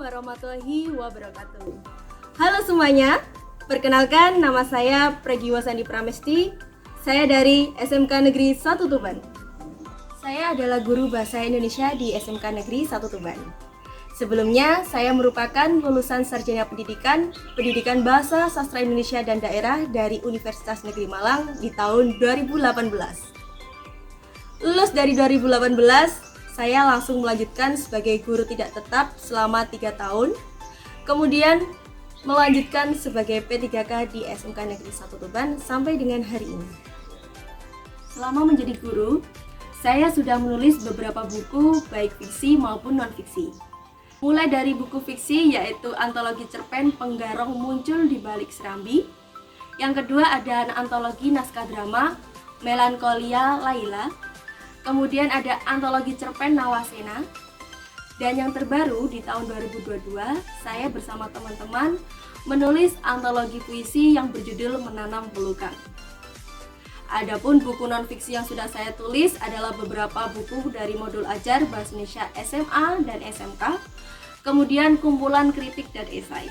warahmatullahi wabarakatuh. Halo semuanya, perkenalkan nama saya Pregiwa Sandi Pramesti. Saya dari SMK Negeri 1 Tuban. Saya adalah guru bahasa Indonesia di SMK Negeri 1 Tuban. Sebelumnya, saya merupakan lulusan Sarjana Pendidikan Bahasa Sastra Indonesia dan Daerah dari Universitas Negeri Malang di tahun 2018. Lulus dari 2018, saya langsung melanjutkan sebagai guru tidak tetap selama 3 tahun. Kemudian melanjutkan sebagai P3K di SMK Negeri 1 Tuban sampai dengan hari ini. Selama menjadi guru, saya sudah menulis beberapa buku baik fiksi maupun non-fiksi. Mulai dari buku fiksi yaitu antologi cerpen Penggarong Muncul di Balik Serambi. Yang kedua ada antologi naskah drama Melankolia Laila. Kemudian ada antologi cerpen Nawasena. Dan yang terbaru di tahun 2022, saya bersama teman-teman menulis antologi puisi yang berjudul Menanam Pelukan. Adapun buku non-fiksi yang sudah saya tulis adalah beberapa buku dari modul ajar Bahasa Indonesia SMA dan SMK, kemudian kumpulan kritik dan esai.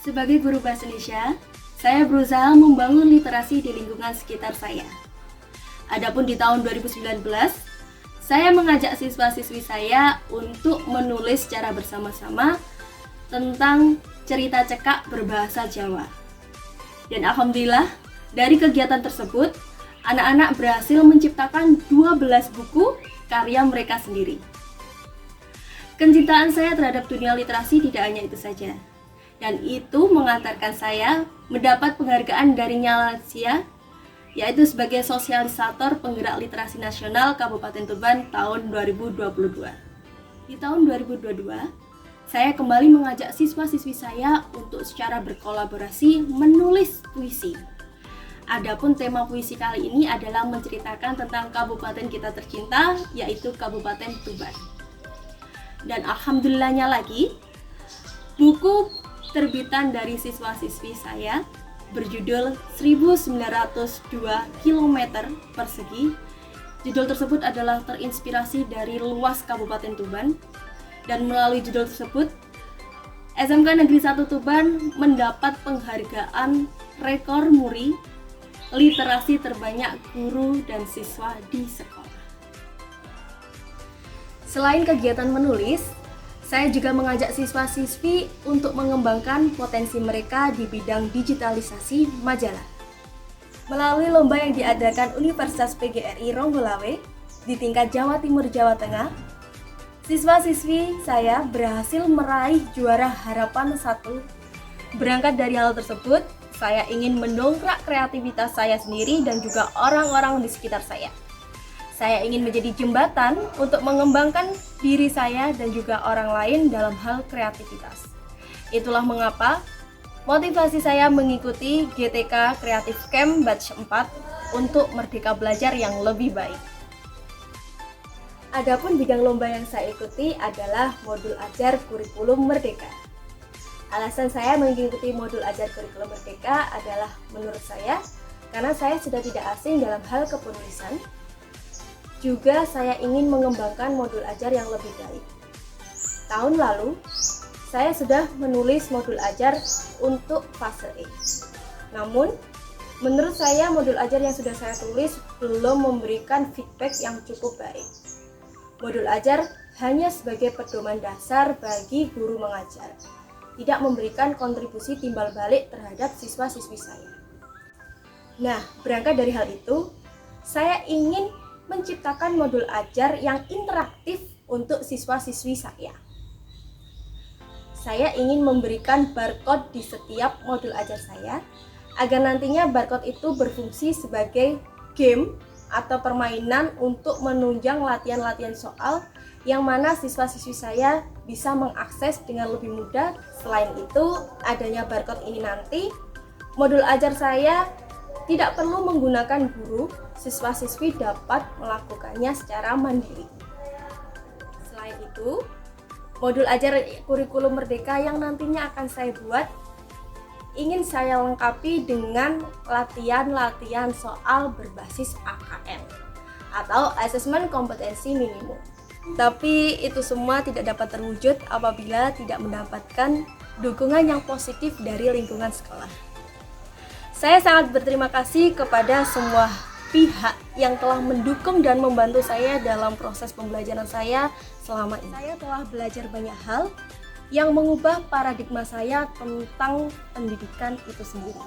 Sebagai guru Bahasa Indonesia, saya berusaha membangun literasi di lingkungan sekitar saya. Adapun di tahun 2019, saya mengajak siswa-siswi saya untuk menulis secara bersama-sama tentang cerita cekak berbahasa Jawa. Dan alhamdulillah, dari kegiatan tersebut, anak-anak berhasil menciptakan 12 buku karya mereka sendiri. Kecintaan saya terhadap dunia literasi tidak hanya itu saja, dan itu mengantarkan saya mendapat penghargaan dari Nyala Lansia, yaitu sebagai sosialisator penggerak literasi nasional Kabupaten Tuban tahun 2022. Di tahun 2022, saya kembali mengajak siswa-siswi saya untuk secara berkolaborasi menulis puisi. Adapun tema puisi kali ini adalah menceritakan tentang kabupaten kita tercinta, yaitu Kabupaten Tuban. Dan alhamdulillahnya lagi, buku terbitan dari siswa-siswi saya berjudul 1902 km persegi. Judul tersebut adalah terinspirasi dari luas Kabupaten Tuban. Dan melalui judul tersebut, SMK Negeri 1 Tuban mendapat penghargaan rekor muri literasi terbanyak guru dan siswa di sekolah. Selain kegiatan menulis, saya juga mengajak siswa-siswi untuk mengembangkan potensi mereka di bidang digitalisasi majalah. Melalui lomba yang diadakan Universitas PGRI Ronggolawe di tingkat Jawa Timur Jawa Tengah, siswa-siswi saya berhasil meraih juara harapan 1. Berangkat dari hal tersebut, saya ingin mendongkrak kreativitas saya sendiri dan juga orang-orang di sekitar saya. Saya ingin menjadi jembatan untuk mengembangkan diri saya dan juga orang lain dalam hal kreativitas. Itulah mengapa motivasi saya mengikuti GTK Creative Camp Batch 4 untuk merdeka belajar yang lebih baik. Adapun bidang lomba yang saya ikuti adalah modul ajar kurikulum merdeka. Alasan saya mengikuti modul ajar kurikulum merdeka adalah menurut saya karena saya sudah tidak asing dalam hal kepenulisan. Juga saya ingin mengembangkan modul ajar yang lebih baik. Tahun lalu, saya sudah menulis modul ajar untuk fase E. Namun, menurut saya modul ajar yang sudah saya tulis belum memberikan feedback yang cukup baik. Modul ajar hanya sebagai pedoman dasar bagi guru mengajar, tidak memberikan kontribusi timbal balik terhadap siswa-siswi saya. Nah, berangkat dari hal itu, saya ingin menciptakan modul ajar yang interaktif untuk siswa-siswi saya. Saya ingin memberikan barcode di setiap modul ajar saya, agar nantinya barcode itu berfungsi sebagai game atau permainan untuk menunjang latihan-latihan soal yang mana siswa-siswi saya bisa mengakses dengan lebih mudah. Selain itu, adanya barcode ini nanti, modul ajar saya tidak perlu menggunakan guru, siswa-siswi dapat melakukannya secara mandiri. Selain itu, modul ajar kurikulum merdeka yang nantinya akan saya buat ingin saya lengkapi dengan latihan-latihan soal berbasis AKM atau Asesmen Kompetensi Minimum. Tapi itu semua tidak dapat terwujud apabila tidak mendapatkan dukungan yang positif dari lingkungan sekolah. Saya sangat berterima kasih kepada semua pihak yang telah mendukung dan membantu saya dalam proses pembelajaran saya selama ini. Saya telah belajar banyak hal yang mengubah paradigma saya tentang pendidikan itu sendiri.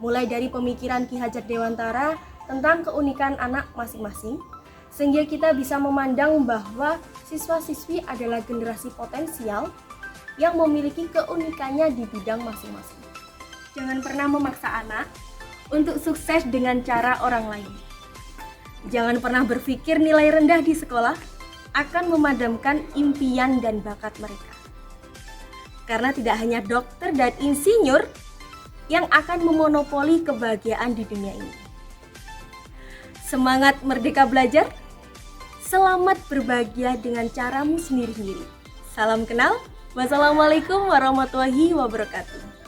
Mulai dari pemikiran Ki Hajar Dewantara tentang keunikan anak masing-masing, sehingga kita bisa memandang bahwa siswa-siswi adalah generasi potensial yang memiliki keunikannya di bidang masing-masing. Jangan pernah memaksa anak untuk sukses dengan cara orang lain. Jangan pernah berpikir nilai rendah di sekolah akan memadamkan impian dan bakat mereka. Karena tidak hanya dokter dan insinyur yang akan memonopoli kebahagiaan di dunia ini. Semangat merdeka belajar, selamat berbahagia dengan caramu sendiri-sendiri. Salam kenal, wassalamualaikum warahmatullahi wabarakatuh.